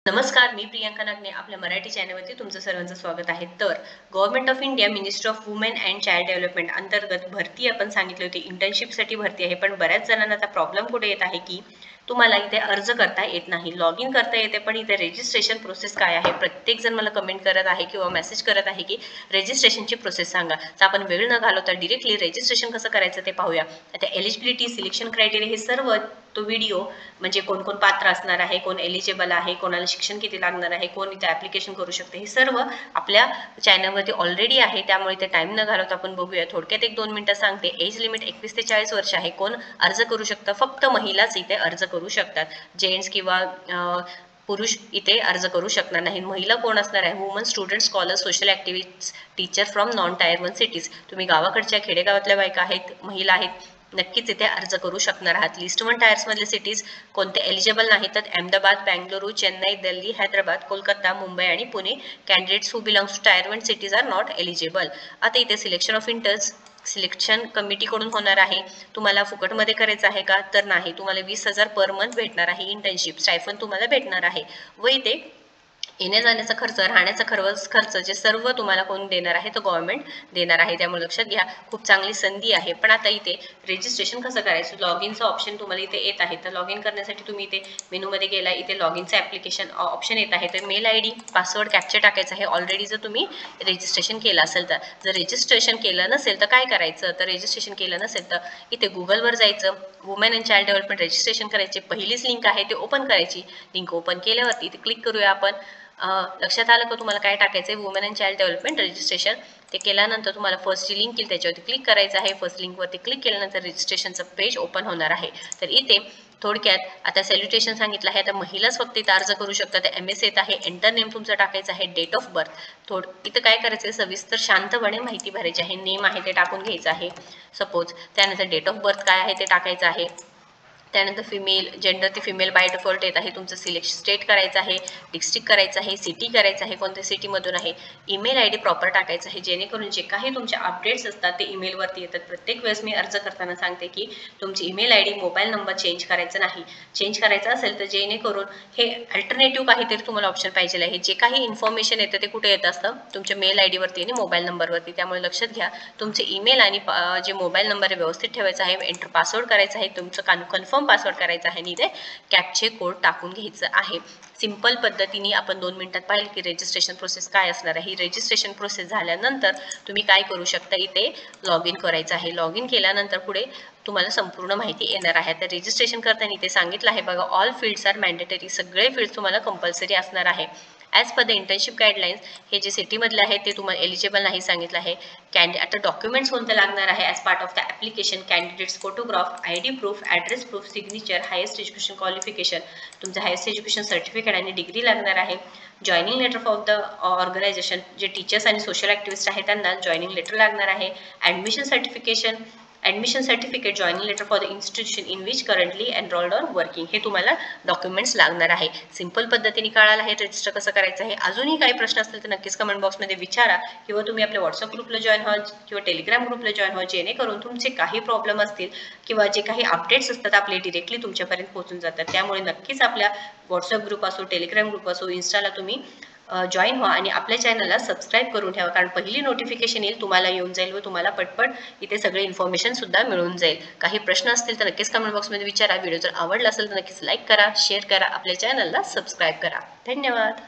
नमस्कार, मी प्रियांका नागने आपल्या मराठी चॅनलवरती तुमचं सर्वांचं स्वागत आहे. तर government of India ministry of women and child development अंतर्गत भरती आपण सांगितली होती. इंटर्नशिपसाठी भरती आहे, पण बऱ्याच जणांना आता प्रॉब्लेम कुठे येत आहे की तुम्हाला इथे अर्ज करता येत नाही, लॉग इन करता येते, पण इथे रजिस्ट्रेशन प्रोसेस काय आहे. प्रत्येक जण मला कमेंट करत आहे किंवा मेसेज करत आहे की रजिस्ट्रेशनची प्रोसेस सांगा. तर आपण वेळ न घालवता डिरेक्टली रजिस्ट्रेशन कसं करायचं ते पाहूया. आता एलिजिबिलिटी, सिलेक्शन क्रायटेरिया हे सर्व तो व्हिडिओ म्हणजे कोण कोण पात्र असणार आहे, कोण एलिजिबल आहे, कोणाला शिक्षण किती लागणार आहे, कोण इथे ॲप्लिकेशन करू शकते, हे सर्व आपल्या चॅनलवरती ऑलरेडी आहे. त्यामुळे ते टाईम न घालवता आपण बघूया. थोडक्यात 1-2 मिनिटं सांगते. एज लिमिट 21 ते 40 वर्ष आहे. कोण अर्ज करू शकतं? फक्त महिलाच इथे अर्ज करू शकतात. जेंट्स किंवा पुरुष इथे अर्ज करू शकणार नाही. महिला कोण असणार आहे? Woman student, scholar, social activist, teacher from non tyre 1 cities. तुम्ही गावाकडच्या खेडेगावातल्या बायका आहेत, महिला आहेत, नक्कीच इथे अर्ज करू शकणार आहात. लिस्ट 1 टायर्स मधले सिटीज कोणते एलिजिबल नाहीत तर अहमदाबाद, बेंगलुरू, चेन्नई, दिल्ली, हैदराबाद, कोलकाता, मुंबई आणि Pune. Candidates who belongs to tier 1 cities are not eligible. आता इथे सिलेक्शन ऑफ इंटर्स सिलेक्शन कमिटीकडून होणार आहे. तुम्हाला फुकटमध्ये करायचं आहे का? तर नाही. तुम्हाला 20,000 पर मंथ भेटणार आहे. इंटर्नशिप स्टायफन तुम्हाला भेटणार आहे व इथे येण्या जाण्याचा खर्च, राहण्याचा खर्च जे सर्व तुम्हाला कोण देणार आहे तर गव्हर्नमेंट देणार आहे. त्यामुळे लक्षात घ्या, खूप चांगली संधी आहे. पण आता इथे रजिस्ट्रेशन कसं करायचं? लॉग इनचं ऑप्शन तुम्हाला इथे येत आहे. तर लॉग इन करण्यासाठी तुम्ही इथे मेनूमध्ये गेला, इथे लॉग इनचं ॲप्लिकेशन ऑप्शन येत आहे. तर मेल ID, पासवर्ड, कॅप्चर टाकायचं आहे. ऑलरेडी जर तुम्ही रजिस्ट्रेशन केलं असेल तर. जर रजिस्ट्रेशन केलं नसेल तर काय करायचं? तर रजिस्ट्रेशन केलं नसेल तर इथे गुगलवर जायचं, women and child development registration करायचे. पहिलीच लिंक आहे ते ओपन करायची. लिंक ओपन केल्यावरती इथे क्लिक करूया आपण. लक्षात आलं का तुम्हाला काय टाकायचं आहे? Women and child development registration. ते केल्यानंतर तुम्हाला फर्स्ट जी लिंक येईल त्याच्यावरती क्लिक करायचं आहे. फर्स्ट लिंकवरती क्लिक केल्यानंतर रजिस्ट्रेशनचं पेज ओपन होणार आहे. तर इथे थोडक्यात आता सॅल्युटेशन सांगितलं आहे. आता महिलाच फक्त इथं अर्ज करू शकतात. MS येत आहे. एंटर नेम तुमचं टाकायचं आहे. डेट ऑफ बर्थ इथं काय करायचं आहे? सविस्तर शांतपणे माहिती भरायची आहे. नेम आहे ते टाकून घ्यायचं आहे सपोज. त्यानंतर डेट ऑफ बर्थ काय आहे ते टाकायचं आहे. त्यानंतर फिमेल जेंडर ते फिमेल बाय डिफॉल्ट येत आहे. तुमचं सिलेक्शन स्टेट करायचं आहे, डिस्ट्रिक्ट करायचं आहे, सिटी करायचं आहे, कोणत्या सिटीमधून आहे. ईमेल ID प्रॉपर टाकायचं आहे, जेणेकरून जे काही तुमचे अपडेट्स असतात ते ईमेलवरती येतात. प्रत्येक वेळेस मी अर्ज करताना सांगते की तुमची email ID, mobile number change करायचा नाही. चेंज करायचं असेल तर जेणेकरून हे अल्टरनेटिव्ह काहीतरी तुम्हाला ऑप्शन पाहिजे आहे. जे काही इन्फॉर्मेशन येतं ते कुठे येत असतं? तुमच्या मेल ID वरती आणि मोबाईल नंबरवरती. त्यामुळे लक्षात घ्या, तुमचे ईमेल आणि जे मोबाईल नंबर आहे व्यवस्थित ठेवायचा आहे. एंटर पासवर्ड करायचा आहे, तुमचं कन्फर्म पासवर्ड करायचा आहे आणि इथे कॅप्चे कोड टाकून घ्यायचं आहे. सिंपल पद्धतीने आपण 2 मिनिटात पाहिलं की रजिस्ट्रेशन प्रोसेस काय असणार आहे. ही रजिस्ट्रेशन प्रोसेस झाल्यानंतर तुम्ही काय करू शकता? इथे लॉग इन करायचं आहे. लॉग इन केल्यानंतर पुढे तुम्हाला संपूर्ण माहिती येणार आहे. तर रजिस्ट्रेशन करताना इथे सांगितलं आहे बघा, ऑल फील्ड्स आर मॅन्डेटरी. सगळे फील्ड्स तुम्हाला कंपल्सरी असणार आहे. As per the internship guidelines, हे जे सिटीमधले आहे ते तुम्हाला एलिजिबल नाही सांगितलं आहे. आता डॉक्युमेंट्स कोणतं लागणार आहे? As part of the application candidates photograph, ID proof, address proof, signature, highest education qualification, तुमचं हायेस्ट एज्युकेशन सर्टिफिकेट आणि डिग्री लागणार आहे. Joining letter of the organisation, जे टीचर्स आणि सोशल ॲक्टिव्हिस्ट आहेत त्यांना जॉईनिंग लेटर लागणार आहे. Admission certificate, joining letter for the institution in which currently enrolled or working, हे तुम्हाला डॉक्युमेंट्स लागणार आहे. सिंपल पद्धतीने कळालं आहे रजिस्टर कसं करायचं आहे. अजूनही काही प्रश्न असतील तर नक्कीच कमेंट बॉक्समध्ये विचारा किंवा तुम्ही आपल्या व्हॉट्सअप ग्रुपला जॉईन व्हा किंवा टेलिग्राम ग्रुपला जॉईन व्हा, जेणेकरून तुमचे काही प्रॉब्लेम असतील किंवा जे काही अपडेट्स असतात आपले डिरेक्टली तुमच्यापर्यंत पोहोचून जातात. त्यामुळे नक्कीच आपल्या व्हॉट्सअप ग्रुप असो, टेलिग्राम ग्रुप असो, इन्स्टाला तुम्ही जॉईन व्हा आणि आपल्या चॅनलला सबस्क्राईब करून ठेवा, कारण पहिली नोटिफिकेशन येईल तुम्हाला येऊन जाईल व तुम्हाला पटपट इथे सगळे इन्फॉर्मेशन सुद्धा मिळून जाईल. काही प्रश्न असतील तर नक्कीच कमेंट बॉक्समध्ये विचारा. व्हिडिओ जर आवडला असेल तर नक्कीच लाईक करा, शेअर करा, आपल्या चॅनलला सबस्क्राईब करा. धन्यवाद.